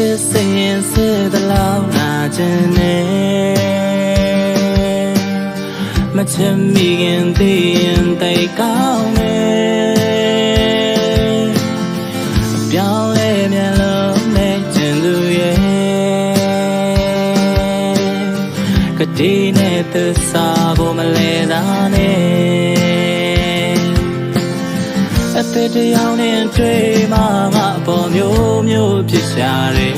ချစ်စိတ်ရင်စစ်သလောက်နာကျင်နေမချစ်မိခင်သိရင်တိတ်ကောင်းနေပြောင်းလဲမြန်လို့နဲ့ကျင်သူရဲ့ကတိနဲ့သစ္စာကိုမလဲသာနဲ့အသက်တယောက်နဲ့တွေ့မှငါအပေါ်မျိုးမျိုးဖြစ်ရှာတယ်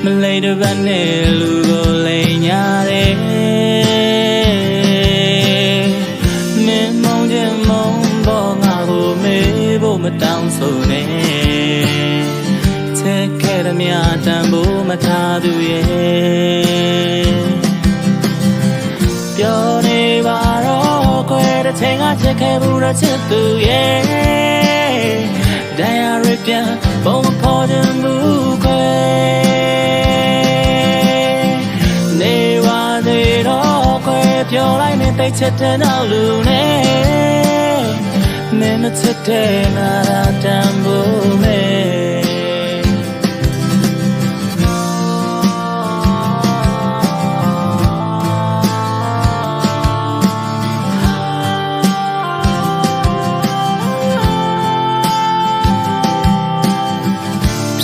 မလိမ့်တစ်ပတ်နဲ့လူကိုလိမ်ညာတယ်မင်းမုန်းခြင်းမုန်းတော့ငါကိုမေးဖို့မတောင်းဆိုနဲ့ချက်ခဲ့တဲ့မြတ်တန်ဖို့မထားသူရဲ့ပြောနေပါတော့ခွဲတဲ့ချိန်ကချက်ခဲ့ဘူးတော့ချစ်သူရဲ့တရားရပြန်ဘုံမဖော်ခြင်းဘူးခွဲနေပါသေးတော့ခွဲပြောလိုက်နေတိတ်ချက်တဲ့နောက်လူနဲ့မင်းမချစ်တဲ့ငါတန်ဖို့မဲ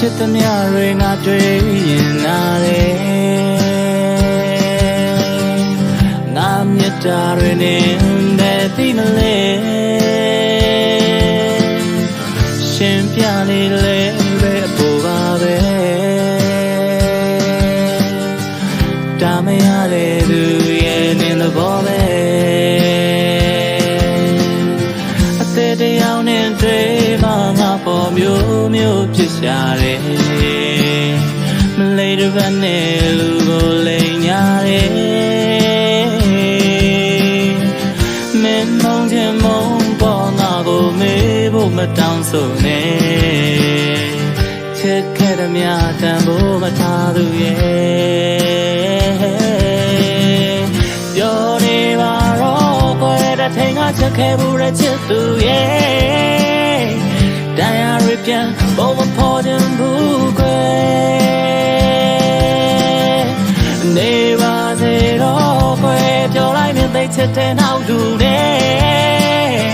ဖြစ်သမျှတွေငါတွေ့ရင်နာတယ်ငါမြတ်တာတွေနဲ့ဘယ်သိမလဲရှင်ပြနေလေပဲအပေါ်ပါပဲတာမရတဲ့သူရဲ့နင်းသဘောပဲအသက်တယောက်နဲ့တွေ့မှငါပေါ်မျိုးမျိုးဖြစ်ရှာတယ်မလိမ့်တစ်ပတ်နဲ့လူကိုလိမ်ညာတယ်မင်းမုန်းခြင်းမုန်းပေါ်ငါကိုမေးဖို့မတောင်းဆိုနဲ့ချစ်ခဲ့တဲ့မြတ်တန်ဖို့မထားသူရဲ့ပြောနေပါတော့ကိုယ်တဲ့ထိန်ကချက်ခဲ့ဘူးတဲ့ချစ်သူရဲ့တရားရပြန်ဘုံမဖော်ခြင်းဘူးခွဲနေပါစေတော့ခွဲပြောလိုက်မြင်သိချစ်တဲ့နောက်သူနဲ့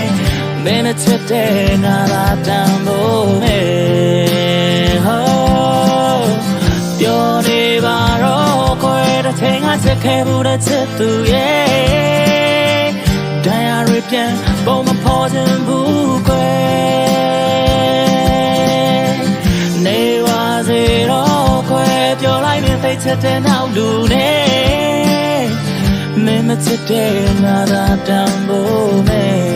မင်းနဲ့ချစ်တဲ့ငါသာတန်ဖို့မဲဟောပြောနေပါတော့ခွဲတဲ့ချိန်ကချက်ခဲ့ဘူးတဲ့ချစ်သူရဲ့တရားရပြန်ဘုံမဖော်ခြင်းဘူးခွဲပြောလိုက်မြင်သိချက်တဲ့နောက်လူနဲ့မင်းမချစ်တဲ့ငါသာတန်ဖို့မဲ